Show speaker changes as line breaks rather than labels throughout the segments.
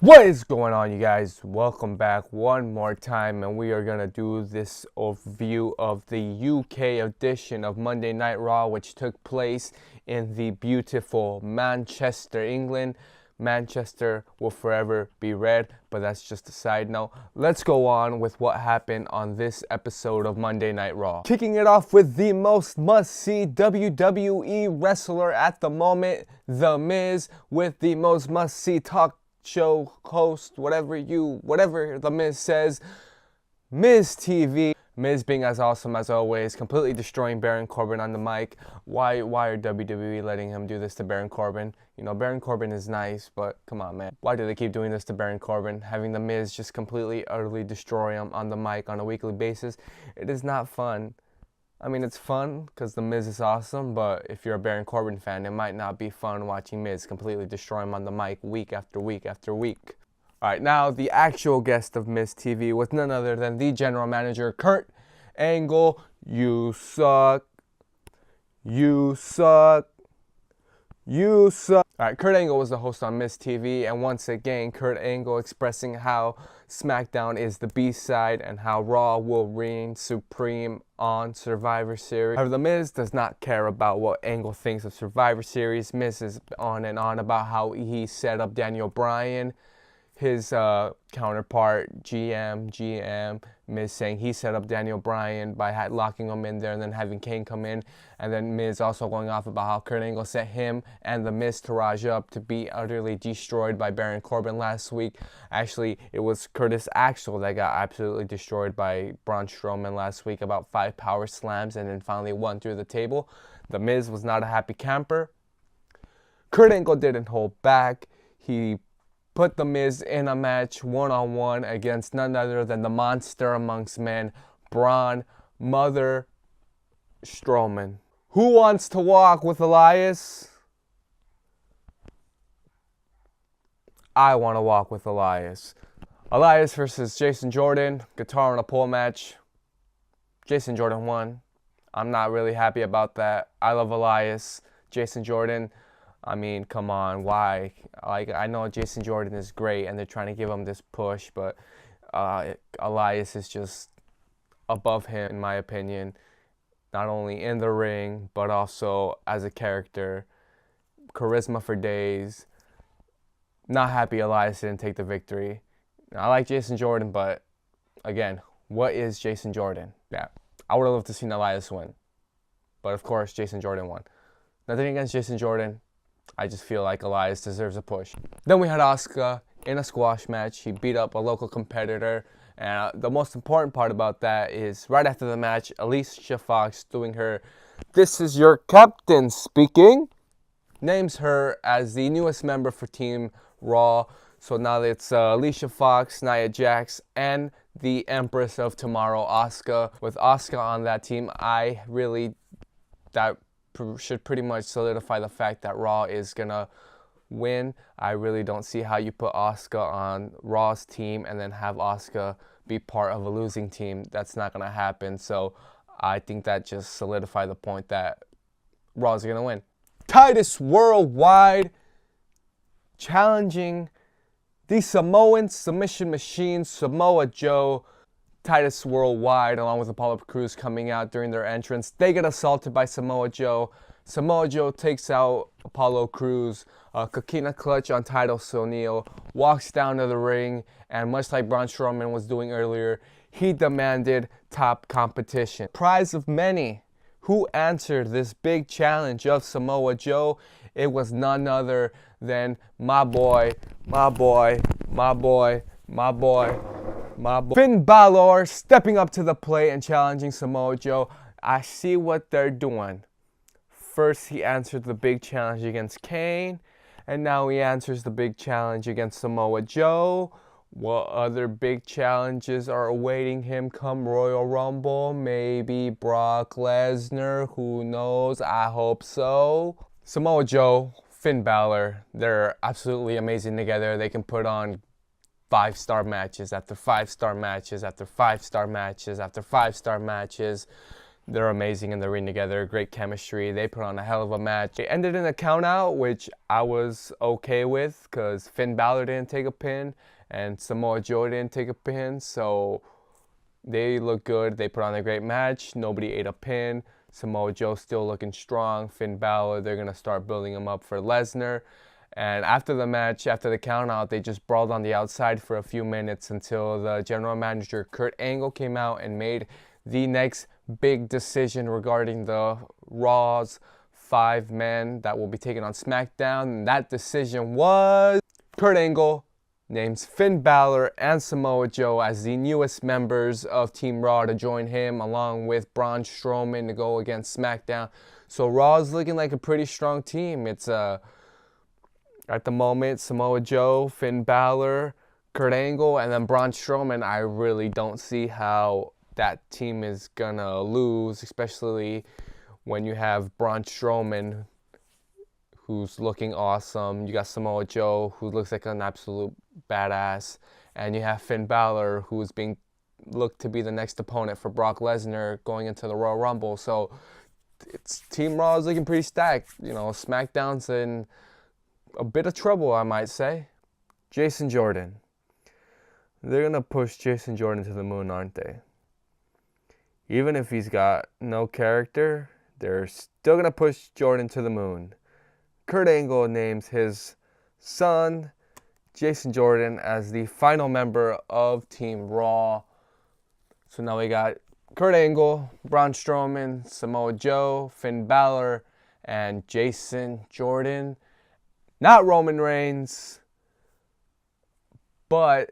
What is going on, you guys? Welcome back one more time, and we are gonna do this overview of the UK edition of Monday Night Raw, which took place in the beautiful Manchester, England. Manchester will forever be red, but that's just a side note. Let's go on with what happened on this episode of Monday Night Raw. Kicking it off with the most must-see WWE wrestler at the moment, The Miz, with the most must-see talk show host, whatever The Miz says, Miz TV. Miz being as awesome as always, completely destroying Baron Corbin on the mic. Why are WWE letting him do this to Baron Corbin? You know, Baron Corbin is nice, but come on, man. Why do they keep doing this to Baron Corbin? Having The Miz just completely, utterly destroy him on the mic on a weekly basis. It is not fun. I mean, it's fun because The Miz is awesome, but if you're a Baron Corbin fan, it might not be fun watching Miz completely destroy him on the mic week after week after week. Alright, now the actual guest of Miz TV was none other than the general manager, Kurt Angle. You suck. You suck. You suck. Alright, Kurt Angle was the host on Miz TV, and once again, Kurt Angle expressing how SmackDown is the B-side and how Raw will reign supreme on Survivor Series. However, The Miz does not care about what Angle thinks of Survivor Series. Miz is on and on about how he set up Daniel Bryan, his counterpart, GM, Miz saying he set up Daniel Bryan by locking him in there and then having Kane come in. And then Miz also going off about how Kurt Angle set him and The Miz Taraj up to be utterly destroyed by Baron Corbin last week. Actually, it was Curtis Axel that got absolutely destroyed by Braun Strowman last week, about 5 power slams, and then finally won through the table. The Miz was not a happy camper. Kurt Angle didn't hold back. He put The Miz in a match one-on-one against none other than the monster amongst men, Braun Mother Strowman. Who wants to walk with Elias? I want to walk with Elias. Elias versus Jason Jordan, guitar on a pole match. Jason Jordan won. I'm not really happy about that. I love Elias. Jason Jordan, I mean, come on, why? Like, I know Jason Jordan is great, and they're trying to give him this push, but Elias is just above him, in my opinion, not only in the ring, but also as a character. Charisma for days. Not happy Elias didn't take the victory. I like Jason Jordan, but again, what is Jason Jordan? Yeah, I would have loved to see Elias win, but of course, Jason Jordan won. Nothing against Jason Jordan. I just feel like Elias deserves a push. Then we had Asuka in a squash match. He beat up a local competitor. And the most important part about that is right after the match, Alicia Fox doing her "This is your captain speaking," names her as the newest member for Team Raw. So now it's Alicia Fox, Nia Jax, and the Empress of Tomorrow, Asuka. With Asuka on that team, that should pretty much solidify the fact that Raw is gonna win. I really don't see how you put Asuka on Raw's team and then have Asuka be part of a losing team. That's not gonna happen. So I think that just solidified the point that Raw is gonna win. Titus Worldwide challenging the Samoan submission machine, Samoa Joe. Titus Worldwide, along with Apollo Crews coming out during their entrance. They get assaulted by Samoa Joe. Samoa Joe takes out Apollo Crews. Coquina clutch on Titus O'Neil. Walks down to the ring, and much like Braun Strowman was doing earlier, he demanded top competition. Prize of many. Who answered this big challenge of Samoa Joe? It was none other than my boy, Finn Balor, stepping up to the plate and challenging Samoa Joe. I see what they're doing. First, he answered the big challenge against Kane, and now he answers the big challenge against Samoa Joe. What other big challenges are awaiting him come Royal Rumble? Maybe Brock Lesnar, who knows? I hope so. Samoa Joe, Finn Balor, they're absolutely amazing together. They can put on 5-star matches after 5-star matches after 5-star matches after 5-star matches. They're amazing in the ring together, great chemistry. They put on a hell of a match. It ended in a count out, which I was okay with because Finn Balor didn't take a pin and Samoa Joe didn't take a pin. So they look good. They put on a great match. Nobody ate a pin. Samoa Joe still looking strong. Finn Balor, they're going to start building him up for Lesnar. And after the match, after the count out, they just brawled on the outside for a few minutes until the general manager, Kurt Angle, came out and made the next big decision regarding the Raw's 5 men that will be taken on SmackDown. And that decision was Kurt Angle names Finn Balor and Samoa Joe as the newest members of Team Raw to join him, along with Braun Strowman to go against SmackDown. So Raw is looking like a pretty strong team. It's at the moment, Samoa Joe, Finn Balor, Kurt Angle, and then Braun Strowman. I really don't see how that team is gonna lose, especially when you have Braun Strowman, who's looking awesome. You got Samoa Joe, who looks like an absolute badass. And you have Finn Balor, who's being looked to be the next opponent for Brock Lesnar going into the Royal Rumble. So it's Team Raw is looking pretty stacked. You know, SmackDown's in a bit of trouble, I might say. Jason Jordan. They're going to push Jason Jordan to the moon, aren't they? Even if he's got no character, they're still going to push Jordan to the moon. Kurt Angle names his son, Jason Jordan, as the final member of Team Raw. So now we got Kurt Angle, Braun Strowman, Samoa Joe, Finn Balor, and Jason Jordan. Not Roman Reigns, but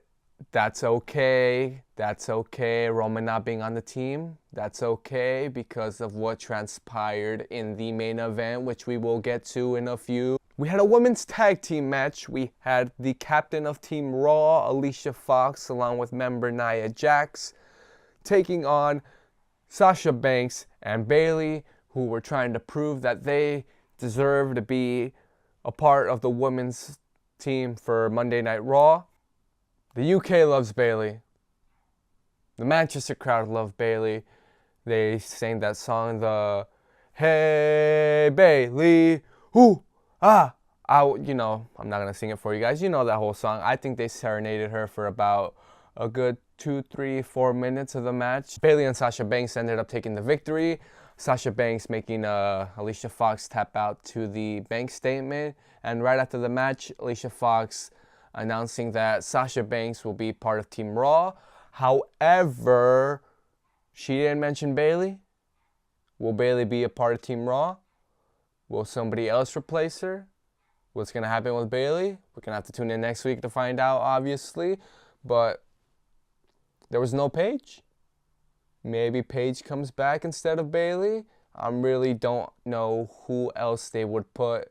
that's okay. That's okay. Roman not being on the team, that's okay because of what transpired in the main event, which we will get to in a few. We had a women's tag team match. We had the captain of Team Raw, Alicia Fox, along with member Nia Jax, taking on Sasha Banks and Bayley, who were trying to prove that they deserve to be a part of the women's team for Monday Night Raw. The UK loves Bayley. The Manchester crowd loved Bayley. They sang that song, the Hey Bayley, ooh, ah. I'm not going to sing it for you guys. You know that whole song. I think they serenaded her for about a good 2, 3, 4 minutes of the match. Bayley and Sasha Banks ended up taking the victory. Sasha Banks making Alicia Fox tap out to the Banks statement. And right after the match, Alicia Fox announcing that Sasha Banks will be part of Team Raw. However, she didn't mention Bayley. Will Bayley be a part of Team Raw? Will somebody else replace her? What's going to happen with Bayley? We're going to have to tune in next week to find out, obviously. But there was no Paige. Maybe Paige comes back instead of Bayley. I really don't know who else they would put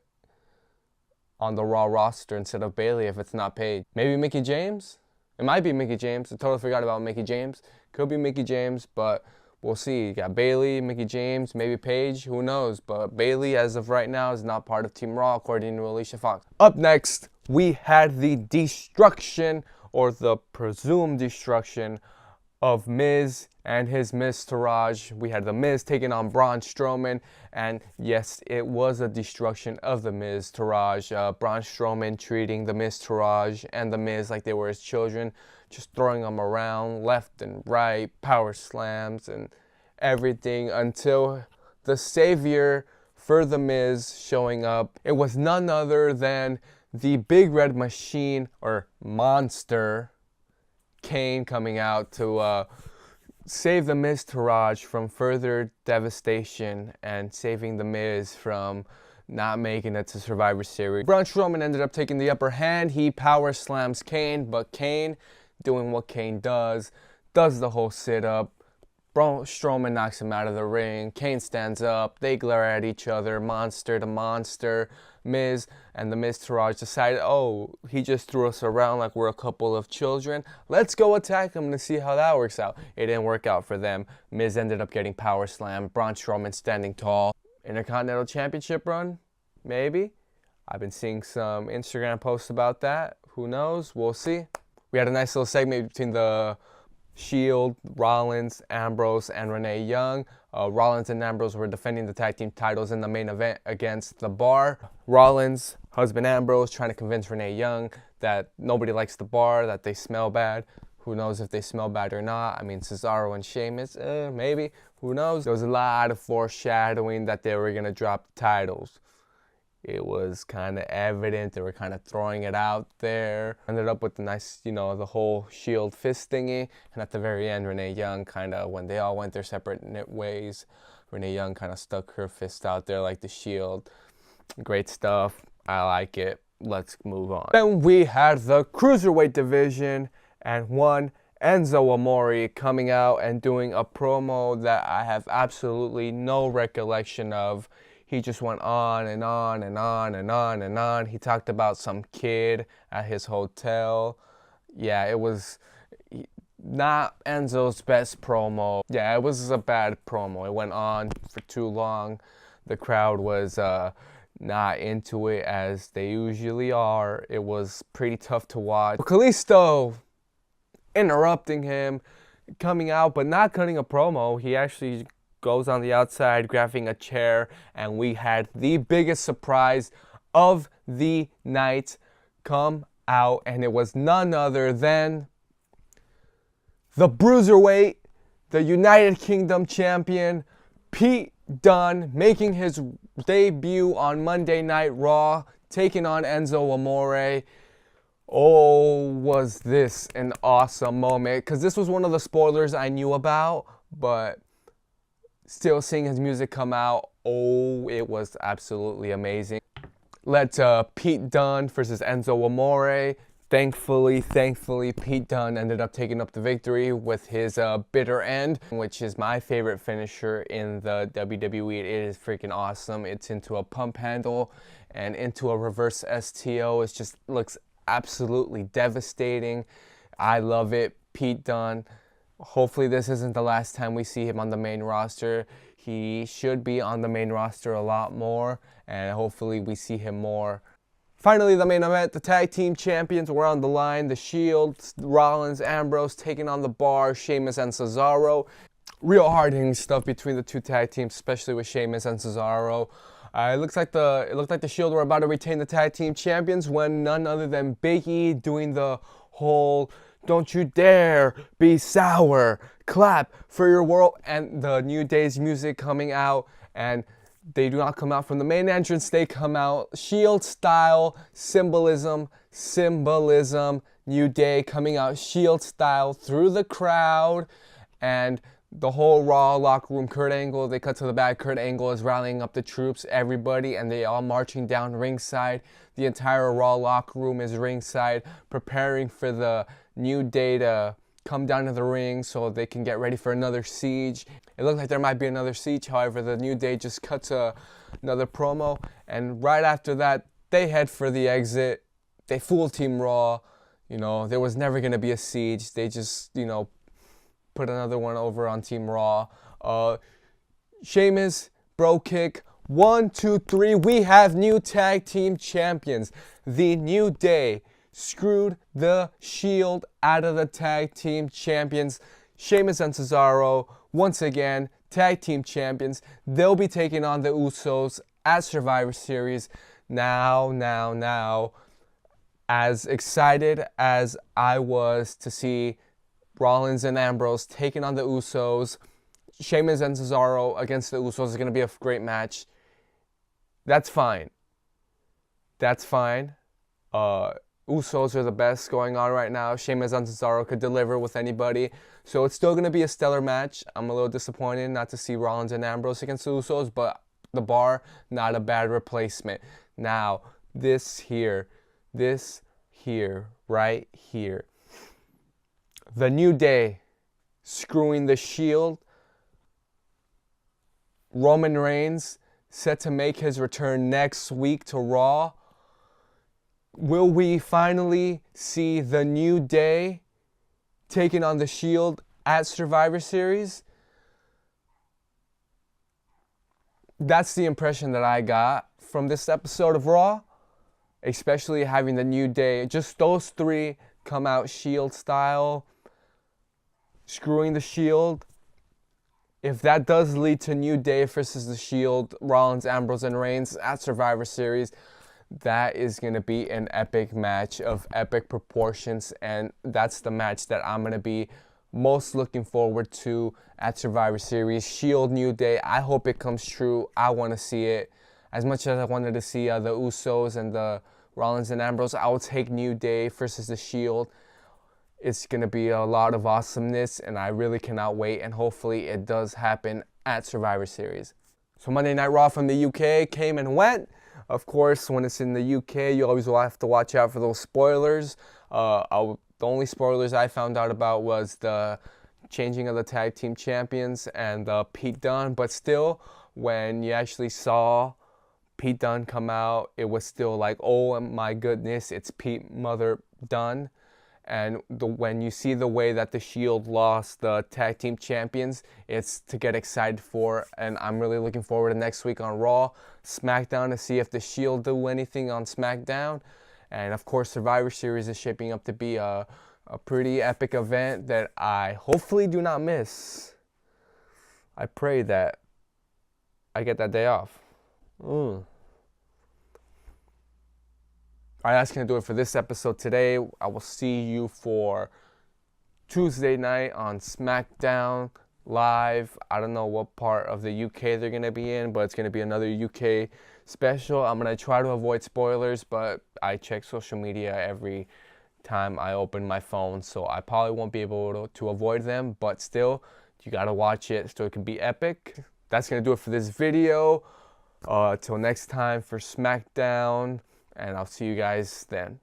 on the Raw roster instead of Bayley if it's not Paige. Maybe Mickie James? It might be Mickie James. I totally forgot about Mickie James. Could be Mickie James, but we'll see. You got Bayley, Mickie James, maybe Paige. Who knows? But Bayley, as of right now, is not part of Team Raw, according to Alicia Fox. Up next, we had the destruction, or the presumed destruction, of Miz and his Miztourage. We had the Miz taking on Braun Strowman, and yes, it was a destruction of the Miztourage. Braun Strowman treating the Miztourage and the Miz like they were his children, just throwing them around left and right, power slams and everything, until the savior for the Miz showing up. It was none other than the Big Red Machine, or Monster, Kane, coming out to save the Miztourage from further devastation and saving the Miz from not making it to Survivor Series. Braun Strowman ended up taking the upper hand. He power slams Kane, but Kane, doing what Kane does the whole sit-up. Braun Strowman knocks him out of the ring. Kane stands up. They glare at each other, monster to monster. Miz and the Miztourage decided, oh, he just threw us around like we're a couple of children. Let's go attack him to see how that works out. It didn't work out for them. Miz ended up getting power slammed. Braun Strowman standing tall. Intercontinental Championship run? Maybe. I've been seeing some Instagram posts about that. Who knows? We'll see. We had a nice little segment between the Shield, Rollins, Ambrose, and Renee Young. Rollins and Ambrose were defending the tag team titles in the main event against The Bar. Rollins, husband Ambrose, trying to convince Renee Young that nobody likes The Bar, that they smell bad. Who knows if they smell bad or not? I mean, Cesaro and Sheamus, maybe. Who knows? There was a lot of foreshadowing that they were going to drop the titles. It was kind of evident. They were kind of throwing it out there. Ended up with the nice, the whole Shield fist thingy. And at the very end, Renee Young kind of, when they all went their separate ways, Renee Young kind of stuck her fist out there like the Shield. Great stuff. I like it. Let's move on. Then we had the Cruiserweight division and one Enzo Amore coming out and doing a promo that I have absolutely no recollection of. He just went on and on and on and on and on. He talked about some kid at his hotel. Yeah, it was not Enzo's best promo. Yeah, it was a bad promo. It went on for too long. The crowd was not into it as they usually are. It was pretty tough to watch. Kalisto interrupting him, coming out but not cutting a promo. He actually goes on the outside, grabbing a chair, and we had the biggest surprise of the night come out, and it was none other than the Bruiserweight, the United Kingdom champion, Pete Dunne, making his debut on Monday Night Raw, taking on Enzo Amore. Oh, was this an awesome moment, because this was one of the spoilers I knew about, but still seeing his music come out, oh, it was absolutely amazing. Led to Pete Dunne versus Enzo Amore. Thankfully, Pete Dunne ended up taking up the victory with his bitter end, which is my favorite finisher in the WWE. It is freaking awesome. It's into a pump handle and into a reverse STO. It just looks absolutely devastating. I love it. Pete Dunne. Hopefully this isn't the last time we see him on the main roster. He should be on the main roster a lot more, and hopefully we see him more. Finally, the main event, the tag team champions were on the line. The Shield, Rollins, Ambrose taking on The Bar, Sheamus and Cesaro. Real hard-hitting stuff between the two tag teams, especially with Sheamus and Cesaro. It looked like the Shield were about to retain the tag team champions when none other than Big E doing the whole "Don't you dare be sour, clap for your world," and the New Day's music coming out, and they do not come out from the main entrance. They come out Shield style, symbolism, New Day coming out Shield style through the crowd, and the whole Raw locker room, Kurt Angle, they cut to the back. Kurt Angle is rallying up the troops, everybody, and they all marching down ringside. The entire Raw locker room is ringside, preparing for the New Day to come down to the ring so they can get ready for another siege. It looked like there might be another siege, however, the New Day just cuts another promo, and right after that, they head for the exit. They fool Team Raw. There was never going to be a siege. They just, put another one over on Team Raw. Sheamus, bro kick. 1, 2, 3. We have new tag team champions. The New Day screwed the Shield out of the tag team champions. Sheamus and Cesaro, once again, tag team champions. They'll be taking on the Usos at Survivor Series. Now, as excited as I was to see Rollins and Ambrose taking on the Usos, Sheamus and Cesaro against the Usos is going to be a great match. That's fine. Usos are the best going on right now. Sheamus and Cesaro could deliver with anybody. So it's still going to be a stellar match. I'm a little disappointed not to see Rollins and Ambrose against the Usos, but The Bar, not a bad replacement. Now, this here, right here. The New Day screwing the Shield. Roman Reigns set to make his return next week to Raw. Will we finally see the New Day taking on the Shield at Survivor Series? That's the impression that I got from this episode of Raw, especially having the New Day, just those three come out Shield style, screwing the Shield. if that does lead to New Day versus The Shield, Rollins, Ambrose, and Reigns at Survivor Series, that is going to be an epic match of epic proportions, and that's the match that I'm going to be most looking forward to at Survivor Series. Shield, New Day, I hope it comes true. I want to see it. As much as I wanted to see the Usos and the Rollins and Ambrose, I will take New Day versus The Shield. It's going to be a lot of awesomeness, and I really cannot wait, and hopefully it does happen at Survivor Series. So Monday Night Raw from the UK came and went. Of course, when it's in the UK, you always will have to watch out for those spoilers. The only spoilers I found out about was the changing of the tag team champions and Pete Dunne. But still, when you actually saw Pete Dunne come out, it was still like, oh my goodness, it's Pete Mother Dunne. And when you see the way that the Shield lost the tag team champions, it's to get excited for. And I'm really looking forward to next week on Raw, SmackDown, to see if the Shield do anything on SmackDown. And of course, Survivor Series is shaping up to be a pretty epic event that I hopefully do not miss. I pray that I get that day off. Alright, that's going to do it for this episode today. I will see you for Tuesday night on SmackDown Live. I don't know what part of the UK they're going to be in, but it's going to be another UK special. I'm going to try to avoid spoilers, but I check social media every time I open my phone, so I probably won't be able to avoid them, but still, you got to watch it so it can be epic. That's going to do it for this video. Till next time for SmackDown. And I'll see you guys then.